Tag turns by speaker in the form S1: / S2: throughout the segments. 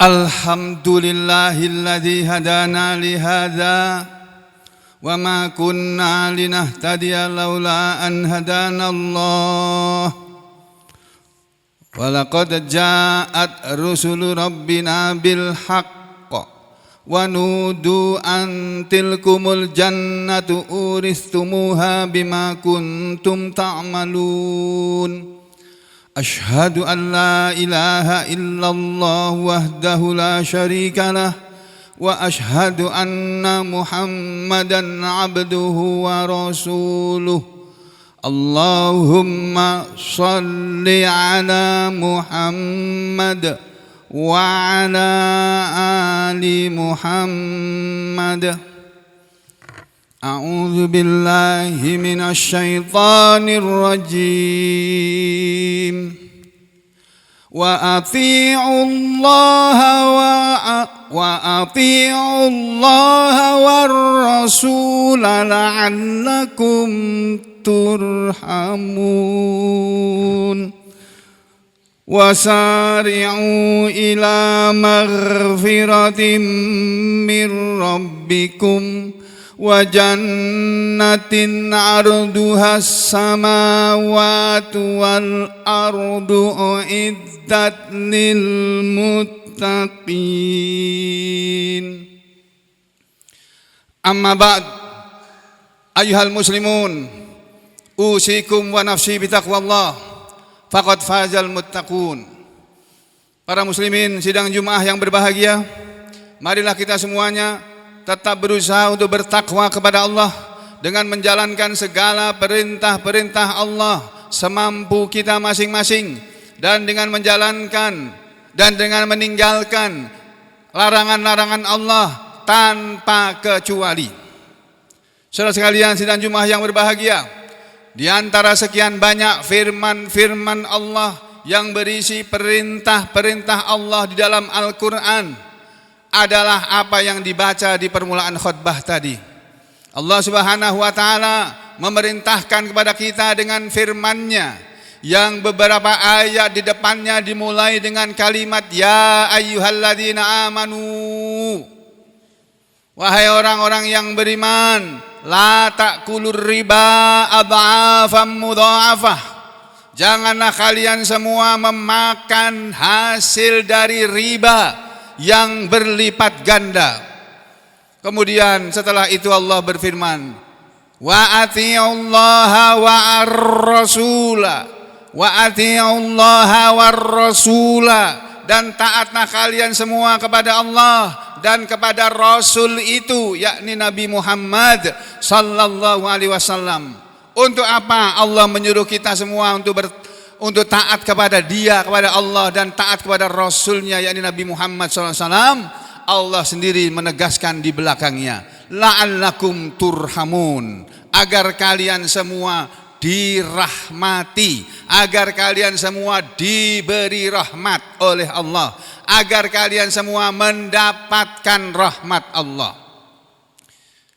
S1: Alhamdulillahilladzi hadana lihadza wa ma kunna linahtadiya laula an hadanallah wa laqad ja'at rusulu rabbina bil haqq wa nudu an tilkumul jannatu uristumuha bima kuntum ta'malun. Ashhadu an la ilaha illallah wahdahu la syarika lah wa ashhadu anna Muhammadan abduhu wa rasuluh. Allahumma salli ala Muhammad wa ala ali Muhammad. A'udzu billahi minasy syaithanir rajim. Wa ati'ullaha war rasul la'allakum turhamun. Wasari'u ila maghfiratin mir rabbikum wa jannatin arduhas samawati wal ardu uiddat lil muttaqin. Amma ba'd, ayyuhal muslimun, usikum wa nafsi bitaqwallah, faqad fazal muttaqun. Para muslimin sidang Jumat yang berbahagia, marilah kita semuanya tetap berusaha untuk bertakwa kepada Allah dengan menjalankan segala perintah-perintah Allah semampu kita masing-masing, dan dengan menjalankan dan dengan meninggalkan larangan-larangan Allah tanpa kecuali. Saudara sekalian sidang Jumat yang berbahagia, di antara sekian banyak firman-firman Allah yang berisi perintah-perintah Allah di dalam Al-Quran adalah apa yang dibaca di permulaan khutbah tadi. Allah Subhanahu wa taala memerintahkan kepada kita dengan firman-Nya yang beberapa ayat di depannya dimulai dengan kalimat ya ayyuhalladzina amanu. Wahai orang-orang yang beriman, la ta'kulur riba adhafan mudha'afah. Janganlah kalian semua memakan hasil dari riba yang berlipat ganda. Kemudian setelah itu Allah berfirman, wa ati'ullaha wa ar-rasula, wa ati'ullaha war rasula, dan taatlah kalian semua kepada Allah dan kepada Rasul itu, yakni Nabi Muhammad sallallahu alaihi wasallam. Untuk apa Allah menyuruh kita semua untuk taat kepada Dia, kepada Allah, dan taat kepada Rasulnya, yakni Nabi Muhammad SAW? Allah sendiri menegaskan di belakangnya, la'allakum turhamun, agar kalian semua dirahmati, agar kalian semua diberi rahmat oleh Allah, agar kalian semua mendapatkan rahmat Allah.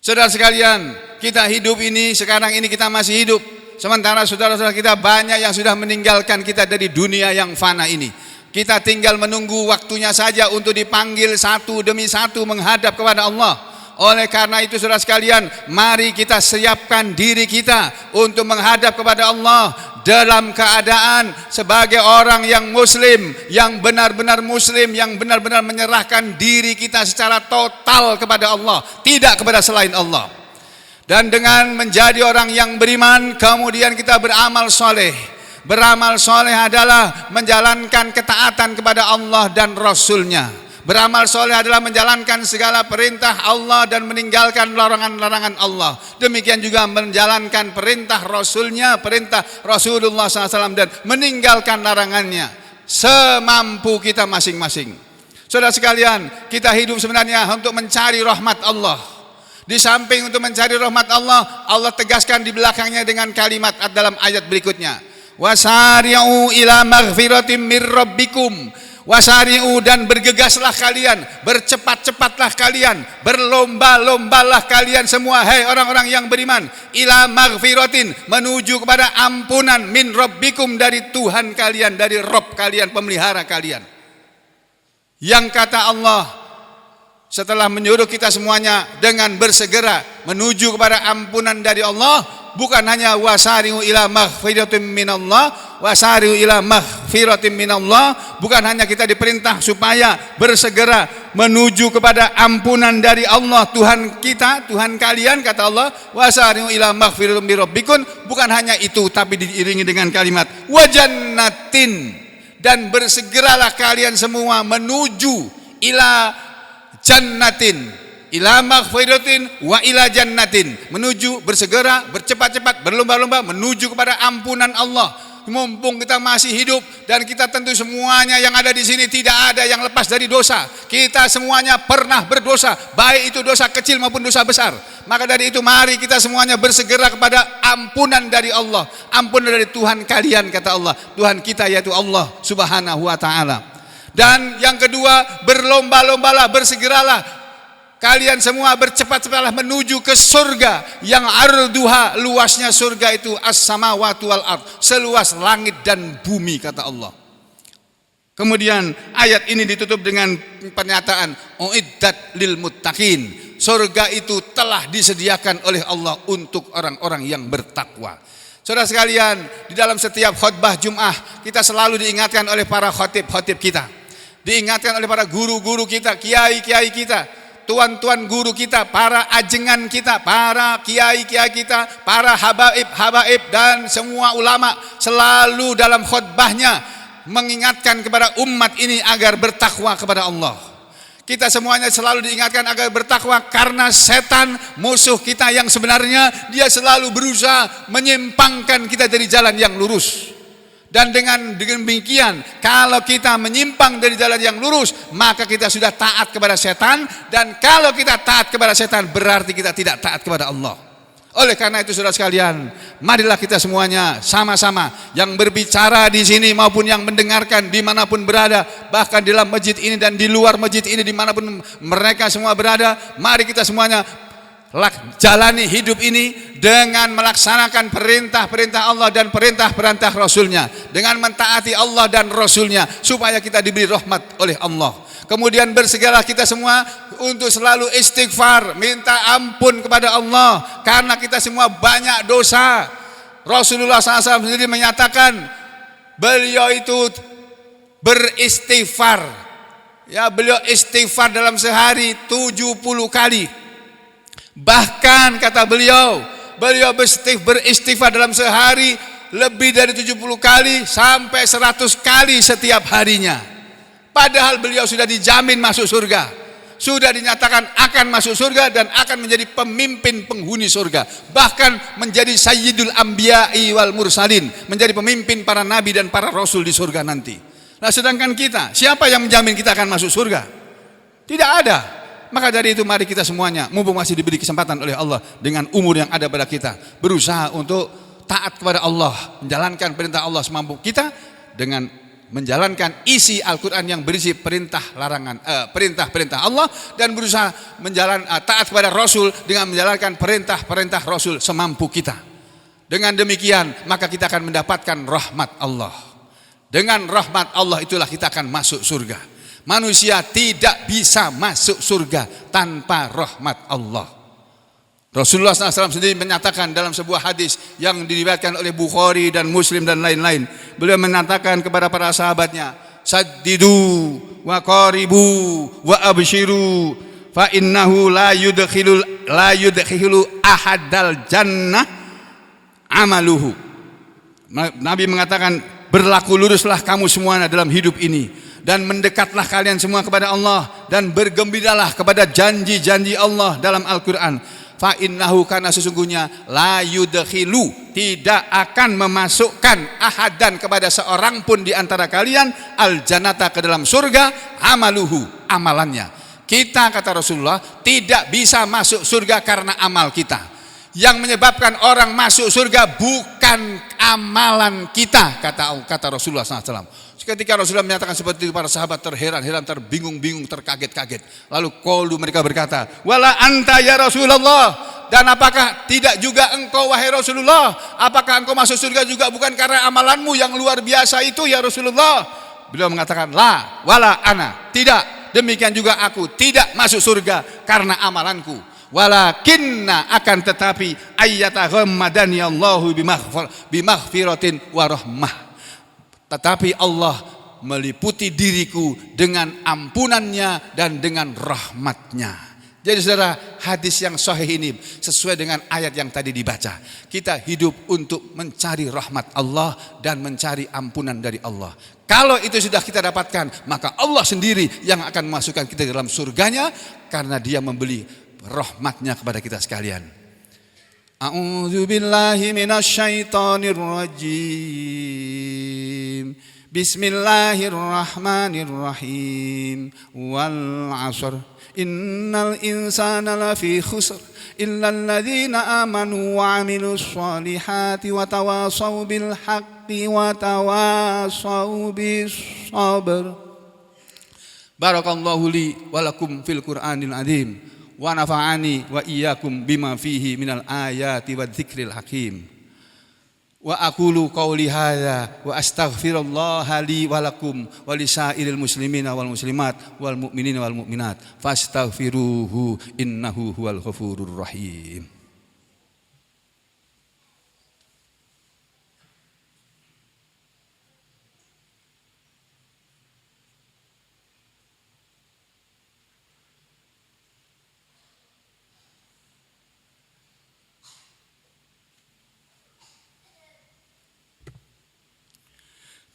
S1: Saudara sekalian, kita hidup ini, sekarang ini kita masih hidup, sementara saudara-saudara kita banyak yang sudah meninggalkan kita dari dunia yang fana ini. Kita tinggal menunggu waktunya saja untuk dipanggil satu demi satu menghadap kepada Allah. Oleh karena itu saudara sekalian, mari kita siapkan diri kita untuk menghadap kepada Allah dalam keadaan sebagai orang yang muslim, yang benar-benar muslim, yang benar-benar menyerahkan diri kita secara total kepada Allah, tidak kepada selain Allah. Dan dengan menjadi orang yang beriman, kemudian kita beramal soleh. Beramal soleh adalah menjalankan ketaatan kepada Allah dan Rasulnya. Beramal soleh adalah menjalankan segala perintah Allah dan meninggalkan larangan-larangan Allah. Demikian juga menjalankan perintah Rasulnya, perintah Rasulullah SAW, dan meninggalkan larangannya semampu kita masing-masing. Saudara sekalian, kita hidup sebenarnya untuk mencari rahmat Allah. Di samping untuk mencari rahmat Allah, Allah tegaskan di belakangnya dengan kalimat dalam ayat berikutnya, wasari'u ila maghfiratin mir rabbikum. Wasari'u, dan bergegaslah kalian, bercepat-cepatlah kalian, berlomba-lombalah kalian semua, hai orang-orang yang beriman, ila maghfiratin, menuju kepada ampunan, min rabbikum, dari Tuhan kalian, dari Rabb kalian, pemelihara kalian. Yang kata Allah setelah menyuruh kita semuanya dengan bersegera menuju kepada ampunan dari Allah, bukan hanya wasari'u ila maghfiratin minallah, wasari'u ila maghfiratin minallah, bukan hanya kita diperintah supaya bersegera menuju kepada ampunan dari Allah Tuhan kita, Tuhan kalian, kata Allah, wasari'u ila maghfiratin min rabbikum, bukan hanya itu, tapi diiringi dengan kalimat wajannatin, dan bersegeralah kalian semua menuju ila jannatin, ila maghfiratin wa ila jannatin, menuju, bersegera, bercepat-cepat, berlomba-lomba menuju kepada ampunan Allah. Mumpung kita masih hidup, dan kita tentu semuanya yang ada di sini tidak ada yang lepas dari dosa. Kita semuanya pernah berdosa, baik itu dosa kecil maupun dosa besar. Maka dari itu mari kita semuanya bersegera kepada ampunan dari Allah, ampunan dari Tuhan kalian, kata Allah, Tuhan kita yaitu Allah Subhanahu wa ta'ala. Dan yang kedua, berlomba-lombalah, bersegeralah kalian semua, bercepat-cepatlah menuju ke surga yang arduha, luasnya surga itu as-samawati wal ard, seluas langit dan bumi, kata Allah. Kemudian ayat ini ditutup dengan pernyataan uiddat lil muttaqin, surga itu telah disediakan oleh Allah untuk orang-orang yang bertakwa. Saudara sekalian, di dalam setiap khutbah Jum'ah kita selalu diingatkan oleh para khotib-khotib kita, diingatkan oleh para guru-guru kita, kiai-kiai kita, tuan-tuan guru kita, para ajengan kita, para kiai-kiai kita, para habaib-habaib, dan semua ulama selalu dalam khutbahnya mengingatkan kepada umat ini agar bertakwa kepada Allah. Kita semuanya selalu diingatkan agar bertakwa karena setan, musuh kita yang sebenarnya, dia selalu berusaha menyimpangkan kita dari jalan yang lurus. Dan dengan demikian, kalau kita menyimpang dari jalan yang lurus, maka kita sudah taat kepada setan. Dan kalau kita taat kepada setan, berarti kita tidak taat kepada Allah. Oleh karena itu, saudara sekalian, marilah kita semuanya sama-sama, yang berbicara di sini maupun yang mendengarkan dimanapun berada, bahkan di dalam masjid ini dan di luar masjid ini, dimanapun mereka semua berada, mari kita semuanya jalani hidup ini dengan melaksanakan perintah-perintah Allah dan perintah-perintah Rasulnya, dengan mentaati Allah dan Rasulnya, supaya kita diberi rahmat oleh Allah. Kemudian bersegeralah kita semua untuk selalu istighfar, minta ampun kepada Allah, karena kita semua banyak dosa. Rasulullah SAW sendiri menyatakan beliau itu beristighfar, ya, beliau istighfar dalam sehari 70 kali. Bahkan kata beliau beristighfar dalam sehari lebih dari 70 kali sampai 100 kali setiap harinya. Padahal beliau sudah dijamin masuk surga, sudah dinyatakan akan masuk surga dan akan menjadi pemimpin penghuni surga, bahkan menjadi sayyidul anbiya'i wal mursalin, menjadi pemimpin para nabi dan para rasul di surga nanti. Nah, sedangkan kita, siapa yang menjamin kita akan masuk surga? Tidak ada. Maka dari itu mari kita semuanya, mumpung masih diberi kesempatan oleh Allah dengan umur yang ada pada kita, berusaha untuk taat kepada Allah, menjalankan perintah Allah semampu kita dengan menjalankan isi Al-Quran yang berisi perintah-perintah Allah, dan berusaha taat kepada Rasul dengan menjalankan perintah-perintah Rasul semampu kita. Dengan demikian maka kita akan mendapatkan rahmat Allah. Dengan rahmat Allah itulah kita akan masuk surga. Manusia tidak bisa masuk surga tanpa rahmat Allah. Rasulullah SAW sendiri menyatakan dalam sebuah hadis yang diriwayatkan oleh Bukhari dan Muslim dan lain-lain. Beliau menyatakan kepada para sahabatnya, saddidu wa qaribu wa abshiru fa innahu la yudkhilu ahadal jannah amaluhu. Nabi mengatakan, berlaku luruslah kamu semuanya dalam hidup ini, dan mendekatlah kalian semua kepada Allah, dan bergembiralah kepada janji-janji Allah dalam Al-Quran. Fa innahu, karena sesungguhnya la yudkhilu, tidak akan memasukkan ahadan, kepada seorang pun di antara kalian, al jannata, ke dalam surga, amaluhu, amalannya. Kita, kata Rasulullah, tidak bisa masuk surga karena amal kita. Yang menyebabkan orang masuk surga bukan amalan kita, kata Rasulullah SAW. Ketika Rasulullah menyatakan seperti itu, para sahabat terheran-heran, terbingung-bingung, terkaget-kaget. Lalu qalu, mereka berkata, wala anta ya Rasulullah, dan apakah tidak juga engkau wahai Rasulullah? Apakah engkau masuk surga juga bukan karena amalanmu yang luar biasa itu ya Rasulullah? Beliau mengatakan la wala ana, tidak, demikian juga aku tidak masuk surga karena amalanku. Walakinna, akan tetapi, ayyataghammadani Allahu bimaghfiratin wa rahmah, tetapi Allah meliputi diriku dengan ampunannya dan dengan rahmatnya. Jadi saudara, hadis yang sahih ini sesuai dengan ayat yang tadi dibaca. Kita hidup untuk mencari rahmat Allah dan mencari ampunan dari Allah. Kalau itu sudah kita dapatkan, maka Allah sendiri yang akan memasukkan kita dalam surganya, karena Dia membeli rahmatnya kepada kita sekalian. A'udzu billahi minasyaitonir rajim. Bismillahirrahmanirrahim. Wal 'ashr. Innal insana lafi khusr illa alladhina amanu wa 'amilus solihati wa tawasaw bil haqqi wa tawasaw bis sabr. Barakallahu li wa lakum fil Qur'anil azim wa nafa'ani wa iyyakum bima fihi minal ayati wadh-dzikril hakim. Wa aqulu qawli hadza wa astaghfirullaha li wa lakum wa lisairil muslimina wal muslimat wal mu'minina wal mu'minat fastaghfiruhu innahu huwal ghafurur rahim.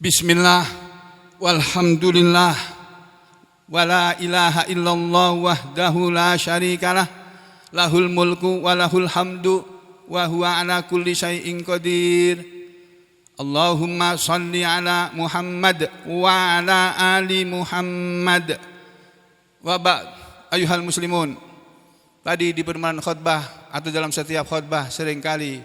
S1: Bismillah, walhamdulillah, wa la ilaha illallah wahdahu la syarikalah, lahul mulku wa lahul hamdu, wa huwa ala kulli syai'in qadir. Allahumma salli ala Muhammad wa ala ali Muhammad. Wa ba'd, ayuhal muslimun. Tadi di permulaan khutbah atau dalam setiap khutbah seringkali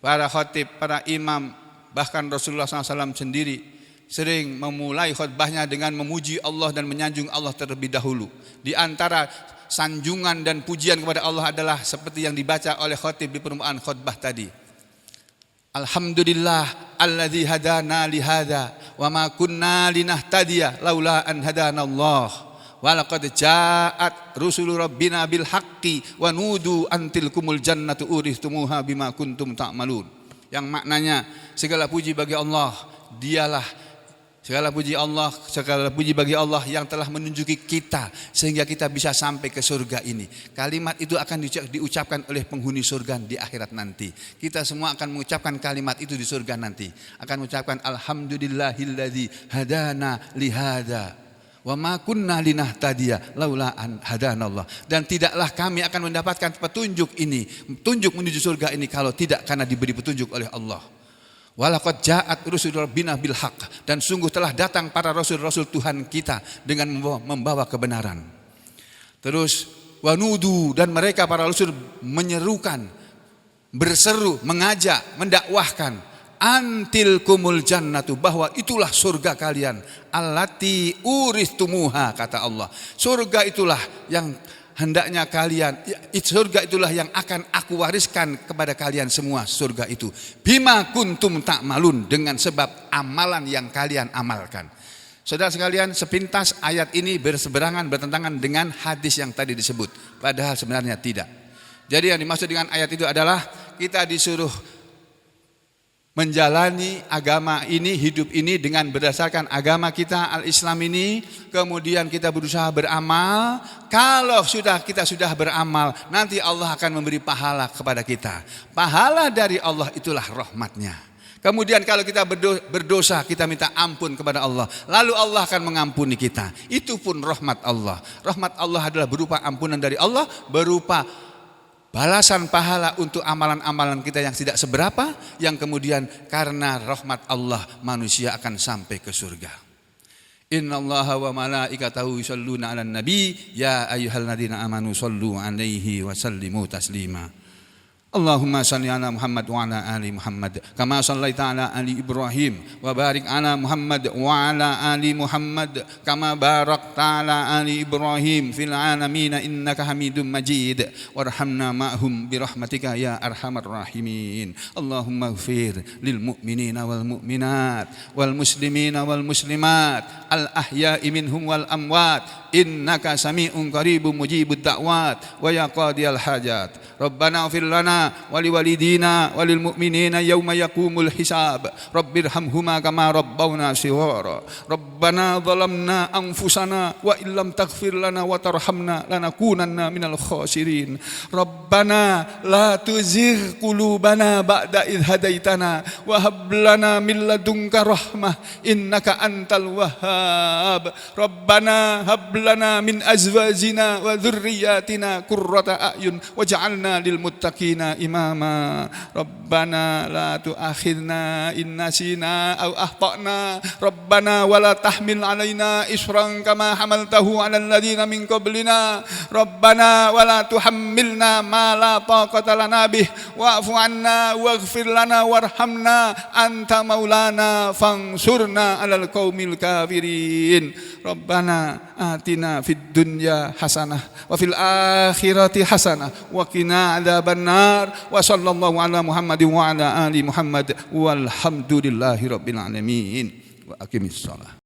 S1: para khatib, para imam, bahkan Rasulullah SAW sendiri sering memulai khutbahnya dengan memuji Allah dan menyanjung Allah terlebih dahulu. Di antara sanjungan dan pujian kepada Allah adalah seperti yang dibaca oleh khatib di permulaan khutbah tadi. Alhamdulillah alladzi hadana li hadza wa ma kunna linahtadiya laula an hadana Allah. Wa laqad ja'at rusulu rabbina bil haqqi wa nudu antilkumul jannatu uristumuha bima kuntum ta'malun. Yang maknanya segala puji bagi Allah, Dialah segala puji bagi Allah yang telah menunjuki kita sehingga kita bisa sampai ke surga ini. Kalimat itu akan diucapkan oleh penghuni surga di akhirat nanti. Kita semua akan mengucapkan kalimat itu di surga nanti. Akan mengucapkan alhamdulillahilladzi hadana li hadza wa ma kunna linahtadiya laula an hadanallah. Dan tidaklah kami akan mendapatkan petunjuk menuju surga ini kalau tidak karena diberi petunjuk oleh Allah. Walaqad ja'at rusul rabbina bil haqq, dan sungguh telah datang para rasul-rasul Tuhan kita dengan membawa kebenaran. Terus wanudu, dan mereka para rasul menyerukan, berseru, mengajak, mendakwahkan antil kumul jannatu, bahwa itulah surga kalian, allati uristumuha, kata Allah. Surga itulah yang hendaknya kalian, surga itulah yang akan aku wariskan kepada kalian semua, surga itu. Bima kuntum ta'malun, dengan sebab amalan yang kalian amalkan. Saudara sekalian, sepintas ayat ini berseberangan, bertentangan dengan hadis yang tadi disebut, padahal sebenarnya tidak. Jadi yang dimaksud dengan ayat itu adalah kita disuruh menjalani agama ini, hidup ini dengan berdasarkan agama kita al-Islam ini. Kemudian kita berusaha beramal. Kalau kita sudah beramal, nanti Allah akan memberi pahala kepada kita. Pahala dari Allah itulah rahmatnya. Kemudian kalau kita berdosa, kita minta ampun kepada Allah, lalu Allah akan mengampuni kita. Itu pun rahmat Allah. Rahmat Allah adalah berupa ampunan dari Allah, berupa balasan pahala untuk amalan-amalan kita yang tidak seberapa, yang kemudian karena rahmat Allah manusia akan sampai ke surga. Innallaha wa malaikatahu yusholluna 'alan nabi ya ayyuhalladzina amanu shollu 'alaihi wa sallimu taslima. Allahumma salli ala Muhammad wa ala ali Muhammad kama sallaita ala ali Ibrahim wa barik ala Muhammad wa ala ali Muhammad kama barakta ala ali Ibrahim fil alamin innaka Hamidum Majid warhamna ma'hum bi rahmatika ya arhamar rahimin. Allahumma ighfir lil mu'minina wal mu'minat wal muslimina wal muslimat al ahya'i minhum wal amwat innaka sami'un qaribun mujibud da'wat wa ya qadiyal hajat. Rabbana ighfir lana wa liwalidina wa lil mu'minina yawma yaqumul hisab. Rabbirhamhuma kama rabbawna shighara. Rabbana zalamna anfusana wa illam taghfir lana wa tarhamna lanakunanna minal khasirin. Rabbana la tuzigh qulubana ba'da idh hadaitana wa hab lana min ladunka rahmah innaka antal wahhab. Rabbana hab lana min azwajina wa dhurriyyatina qurrata a'yun waj'alna lil muttaqina imama. Rabbana la tu'akhidna in nasina aw akhtana. Rabbana wa la tahmil alaina isran kama hamaltahu 'alal ladzina min qablina. Rabbana wa la tuhammilna ma la taqata lana bih wa'fu 'anna waghfir lana warhamna anta maulana fansurna 'alal qaumil kafirin. Rabbana atina fid dunya hasanah wa fil akhirati hasanah wa qina adzabannar. Wa sallallahu ala Muhammadin wa ala ali Muhammad walhamdulillahi rabbil alamin. Wa aqimissalah.